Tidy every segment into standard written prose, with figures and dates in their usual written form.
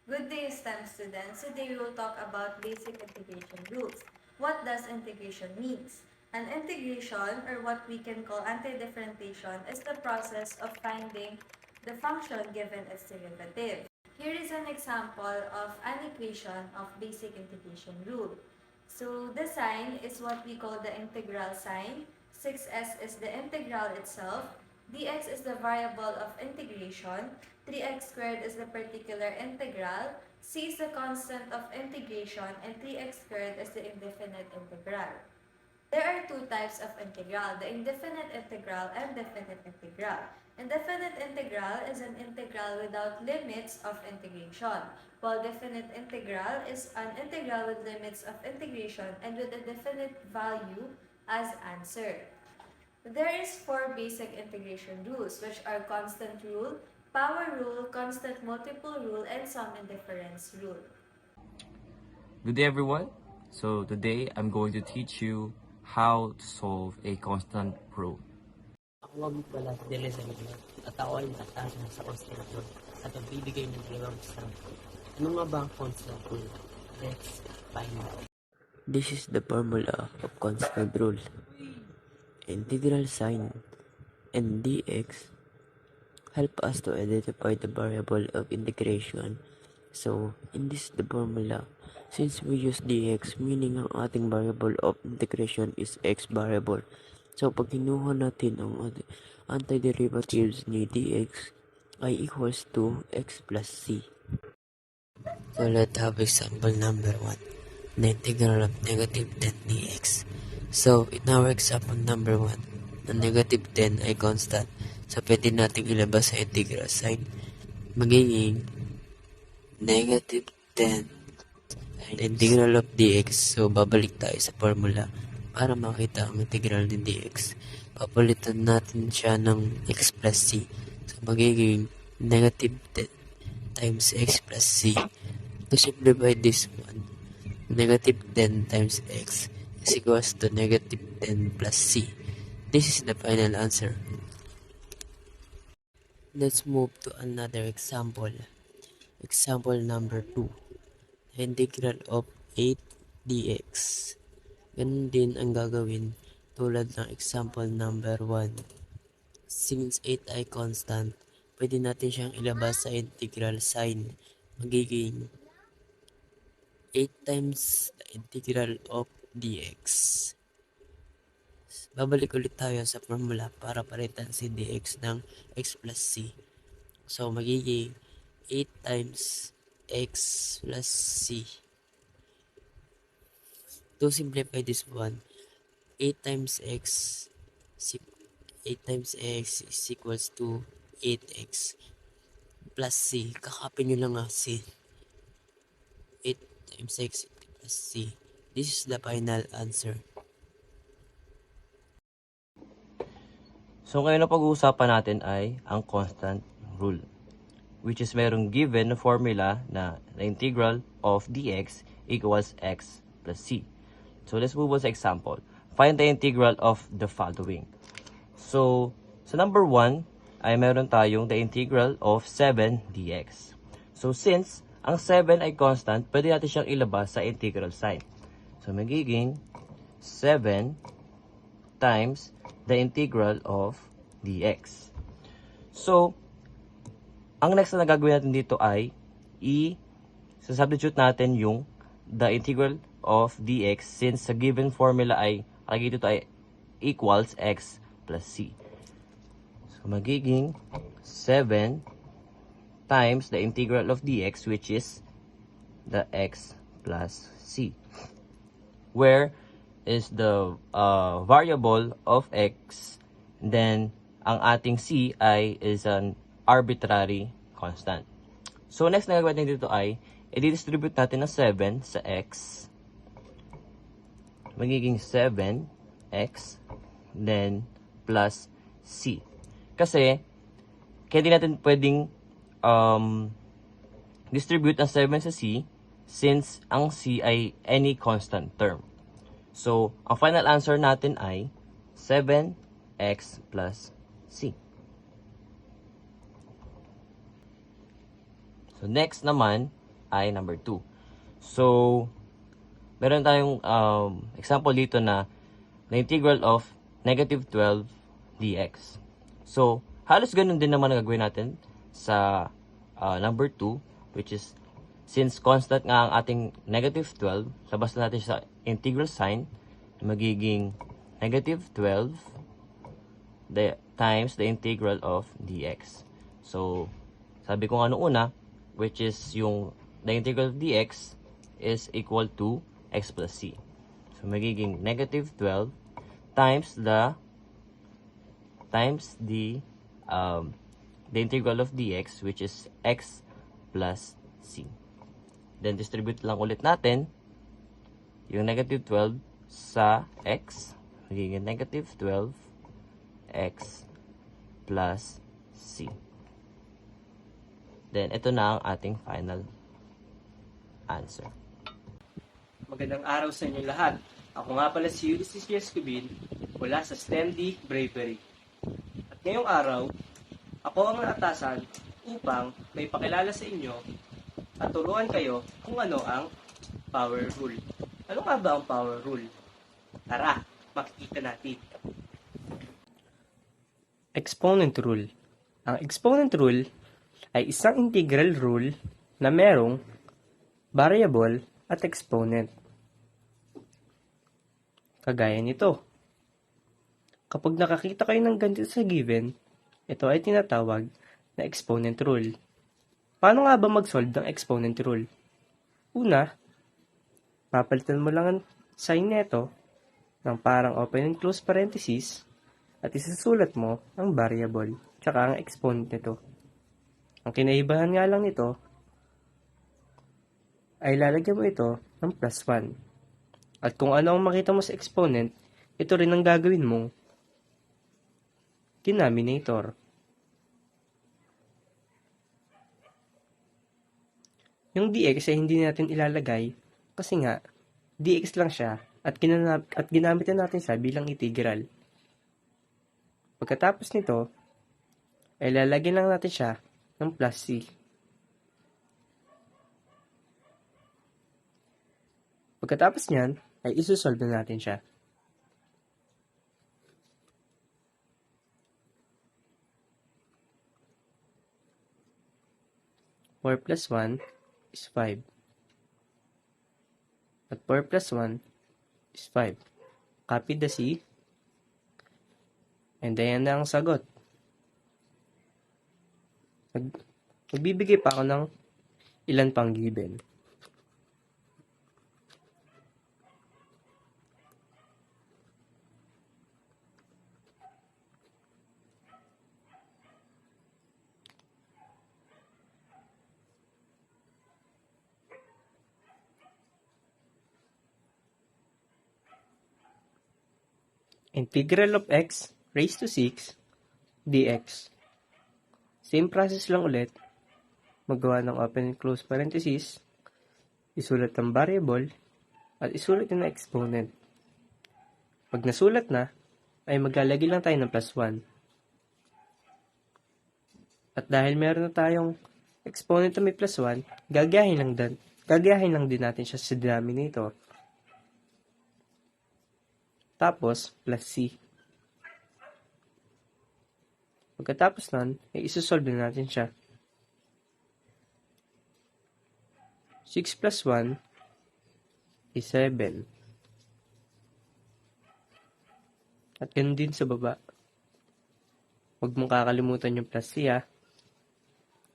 Good day, STEM students. Today we will talk about basic integration rules. What does integration means? An integration, or what we can call antidifferentiation, is the process of finding the function given its derivative. Here is an example of an equation of basic integration rule. So the sign is what we call the integral sign. 6s is the integral itself. Dx is the variable of integration. 3x squared is the particular integral. C is the constant of integration, and 3x squared is the indefinite integral. There are two types of integral, the indefinite integral and definite integral. Indefinite integral is an integral without limits of integration, while definite integral is an integral with limits of integration and with a definite value as answer. There is four basic integration rules, which are constant rule, power rule, constant multiple rule, and sum and difference rule. Good day everyone. So today I'm going to teach you how to solve a constant rule. Ako nga pala si Dele Salino at ako ay nakatasa sa constant rule at magbibigay ng dalawang example. Ano nga ba ang constant rule? Let's find out. This is the formula of constant rule. Integral sign and dx help us to identify the variable of integration. So, in this the formula, since we use dx, meaning ang ating variable of integration is x variable. So, pag kinuha natin ang antiderivatives ni dx ay equals to x plus c. So, let's have example number 1, the integral of negative 10 dx. So, in our example number 1, the negative 10 ay constant. So, pwede natin ilabas sa integral sign. Magiging negative 10 and integral of dx. So, babalik tayo sa formula para makita ang integral ni dx. Papalitan natin siya ng x plus c. So, magiging negative 10 times x plus c. To simplify this one, negative 10 times x is equals to negative 10 plus c. This is the final answer. Let's move to another example. Example number 2. Integral of 8 dx. Ganun din ang gagawin tulad ng example number 1. Since 8 ay constant, pwede natin siyang ilabas sa integral sign. Magiging 8 times the integral of dx. Babalik ulit tayo sa formula para palitan si dx ng x plus c. So, magiging 8 times x plus c. To simplify this one, 8 times x is equals to 8x plus c. Kakapin nyo lang ang c. 8 times x plus c. This is the final answer. So ngayon na pag-uusapan natin ay ang constant rule, which is merong given na formula na the integral of dx equals x plus c. So let's move on sa example. Find the integral of the following. So sa number 1 ay meron tayong the integral of 7 dx. So since ang 7 ay constant, pwede natin siyang ilabas sa integral sign. So magiging 7 times the integral of dx. So, ang next na gagawin natin dito ay i-substitute natin yung the integral of dx since sa given formula ay dito ay equals x plus c. So, magiging 7 times the integral of dx, which is the x plus c, where is the variable of x, then ang ating c is an arbitrary constant. So next na gagawin natin dito ay i-distribute natin ng 7 sa x. Magiging 7x then plus c. Kasi kaya di natin pwedeng distribute ang 7 sa c since ang c ay any constant term. So, ang final answer natin ay 7x plus c. So, next naman ay number 2. So, meron tayong example dito na the integral of negative 12 dx. So, halos ganun din naman ang gagawin natin sa number 2, which is, since constant nga ang ating negative 12, labas na natin sa integral sign, magiging negative 12 times the integral of dx. So, sabi ko nga noong una, which is yung the integral of dx is equal to x plus c. So, magiging negative 12 times the integral of dx, which is x plus c. Then, distribute lang ulit natin yung negative 12 sa x. Magiging negative 12 x plus c. Then, ito na ang ating final answer. Magandang araw sa inyo lahat. Ako nga pala si Ulysses Escobil mula sa STEM D Bravery. At ngayong araw, ako ang naatasan upang may pakilala sa inyo at turuan kayo kung ano ang power rule. Ano nga ba ang power rule? Tara, makikita natin. Exponent rule. Ang exponent rule ay isang integral rule na merong variable at exponent. Kagaya nito. Kapag nakakita kayo ng ganito sa given, ito ay tinatawag na exponent rule. Paano nga ba mag-solve ng exponent rule? Una, papalitan mo lang ang sign nito ng parang open and close parenthesis at isasulat mo ang variable tsaka ang exponent nito. Ang kinaibahan nga lang nito ay lalagyan mo ito ng plus 1. At kung ano ang makita mo sa exponent, ito rin ang gagawin mong denominator. Yung dx ay hindi natin ilalagay kasi nga dx lang siya at ginamit na natin siya bilang integral. Pagkatapos nito, ay lalagyan lang natin siya ng plus c. Pagkatapos niyan, ay isosolve na natin siya. Four plus 1 is 5. At 4 plus 1 is 5. Copy the C. And ayan na ang sagot. Nagbibigay pa ako ng ilan pang given. Integral of x raised to 6 dx. Same process lang ulit. Magawa ng open and close parenthesis, isulat ang variable, at isulat din ang exponent. Pag nasulat na, ay maglalagay lang tayo ng plus 1. At dahil meron na tayong exponent na may plus 1, gagayahin lang din natin siya sa denominator. Tapos, plus c. Pagkatapos nun, ay isosolve na natin siya. 6 plus 1 is 7. At ganun din sa baba. Huwag mong kakalimutan yung plus c ha.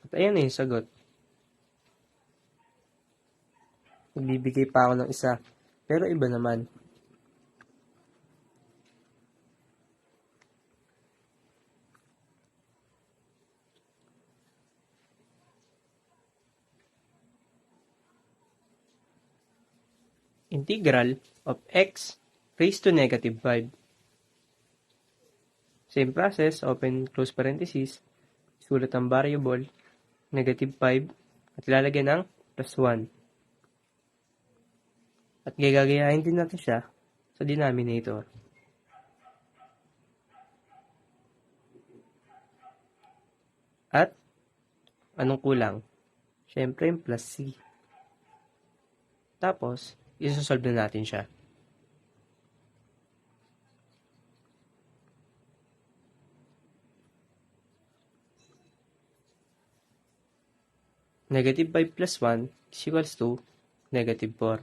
At ayan na yung sagot. Magbibigay pa ako ng isa. Pero iba naman. Integral of x raised to negative 5. Same process, open close parenthesis, sulat ang variable, negative 5, at ilalagay ng plus 1. At gagayahin din natin siya sa denominator. At, anong kulang? Siyempre yung plus c. Tapos, isosolve na natin siya. Negative 5 plus 1 is equals to negative 4.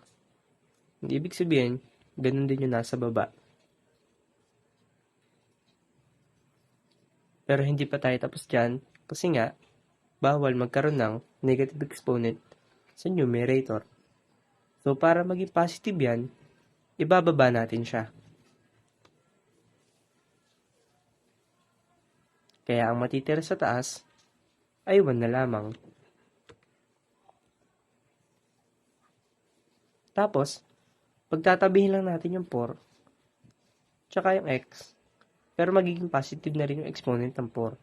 Hindi ibig sabihin, ganun din yung nasa baba. Pero hindi pa tayo tapos dyan kasi nga, bawal magkaroon ng negative exponent sa numerator. So, para maging positive yan, ibababa natin siya. Kaya ang matitira sa taas ay 1 na lamang. Tapos, pagtatabihin lang natin yung 4, tsaka yung x, pero magiging positive na rin yung exponent ng 4.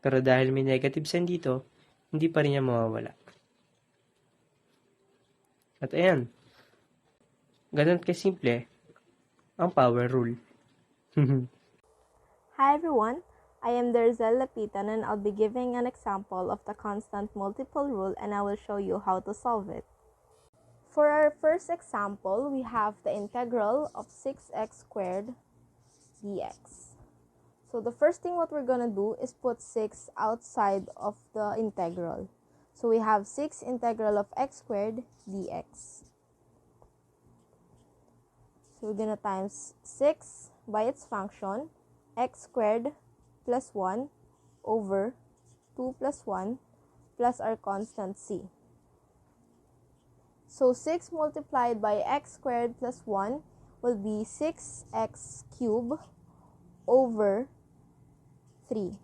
Pero dahil may negative sign dito, hindi pa rin niya mawawala. At ayan, ganun kasimple ang power rule. Hi everyone, I am Darzel Lapitan and I'll be giving an example of the constant multiple rule and I will show you how to solve it. For our first example, we have the integral of 6x squared dx. So the first thing what we're going to do is put 6 outside of the integral. So we have 6 integral of x squared dx. So we're going to times 6 by its function, x squared plus 1 over 2 plus 1 plus our constant c. So 6 multiplied by x squared plus 1 will be 6x cubed over 3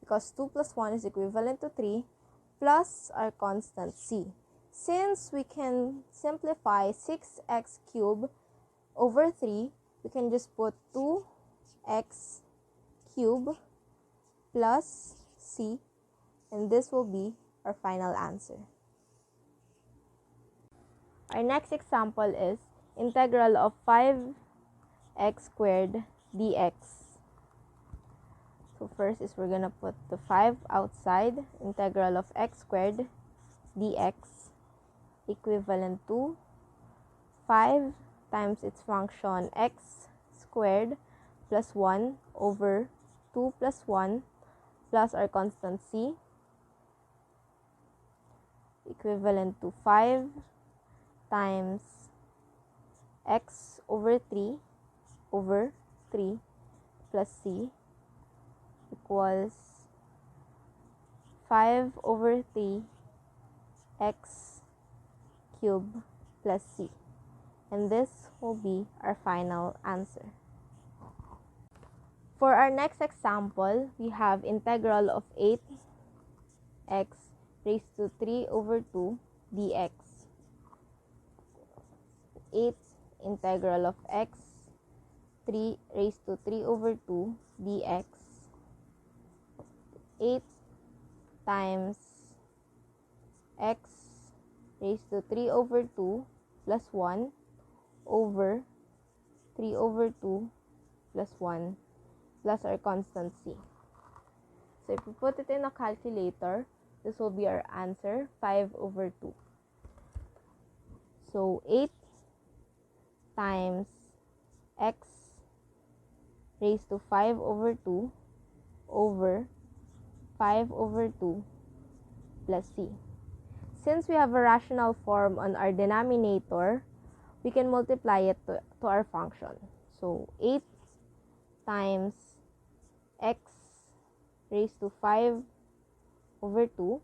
because 2 plus 1 is equivalent to 3 plus our constant c. Since we can simplify 6x cubed over 3, we can just put 2x cubed plus c, and this will be our final answer. Our next example is integral of 5x squared dx. So first is we're going to put the 5 outside, integral of x squared dx equivalent to 5 times its function x squared plus 1 over 2 plus 1 plus our constant c equivalent to 5 times x over 3 plus c equals 5 over 3 x cubed plus c. And this will be our final answer. For our next example, we have integral of 8x raised to 3 over 2 dx. 8 integral of x 3 raised to 3 over 2 dx. 8 times x raised to 3 over 2 plus 1 over 3 over 2 plus 1 plus our constant c. So if we put it in a calculator, this will be our answer, 5 over 2. So 8 times x raised to 5 over 2 over 5 over 2 plus c. Since we have a rational form on our denominator, we can multiply it to our function. So 8 times x raised to 5 over 2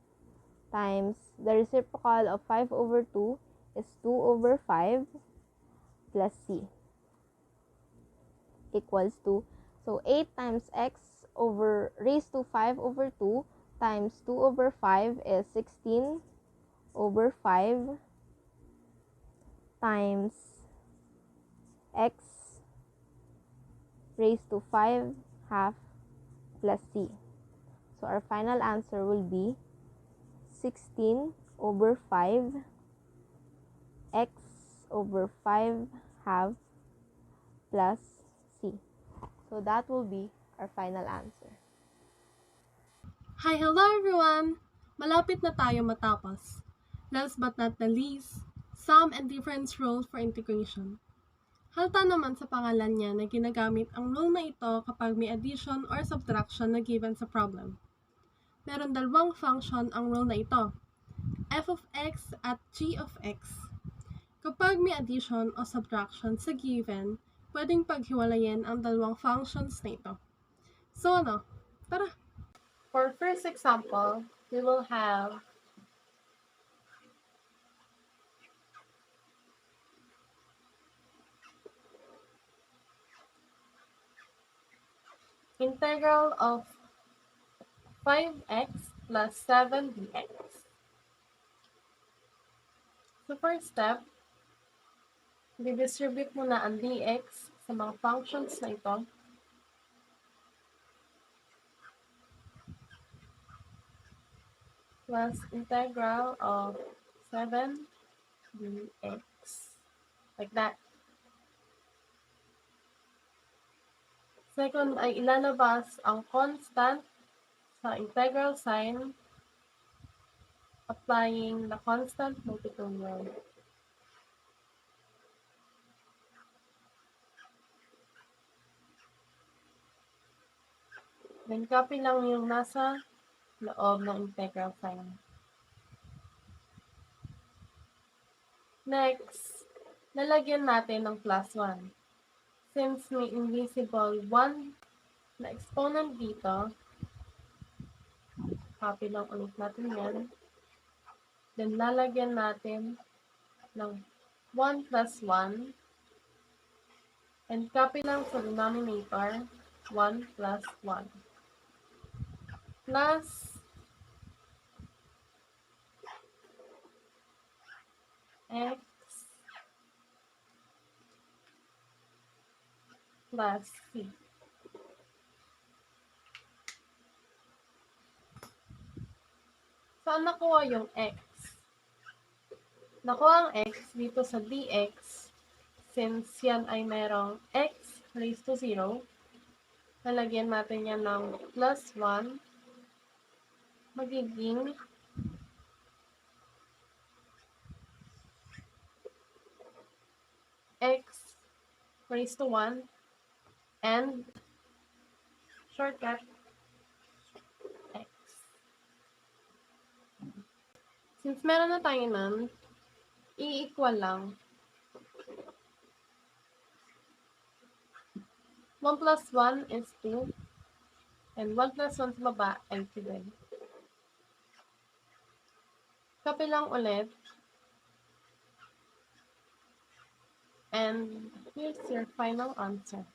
times the reciprocal of 5 over 2 is 2 over 5 plus c equals to, so 8 times x over raised to 5 over 2 times 2 over 5 is 16 over 5 times x raised to 5 half plus c. So our final answer will be 16 over 5 x over 5 half plus c. So that will be our final answer. Hi, hello everyone! Malapit na tayo matapos. Last but not the least, sum and difference rule for integration. Halata naman sa pangalan niya na ginagamit ang rule na ito kapag may addition or subtraction na given sa problem. Meron dalawang function ang rule na ito, f of x at g of x. Kapag may addition o subtraction sa given, pwedeng paghiwalayin ang dalawang functions na ito. So tara! For first example, we will have integral of 5x plus 7 dx. So first step, didistribute muna ang dx sa mga functions na ito. Plus integral of 7 dx. Like that. Second ay ilalabas ang constant sa integral sign applying the constant multinomial. Then copy lang yung nasa loob ng integral sign. Next, lalagyan natin ng plus 1. Since may invisible 1 na exponent dito, copy lang ulit natin yan. Then lalagyan natin ng 1 plus 1. And copy lang sa denominator, 1 plus 1. Plus x plus c. Saan nakuha yung x? Nakuha ang x dito sa dx since yan ay merong x raised to 0. Lalagyan natin yan ng plus 1. Magiging x raised to 1 and shortcut x. Since meron na tayo nun, i-equal lang. 1 plus 1 is 2. And 1 plus 1 sa baba ay 2 din. Copy lang ulit. And here's your final answer.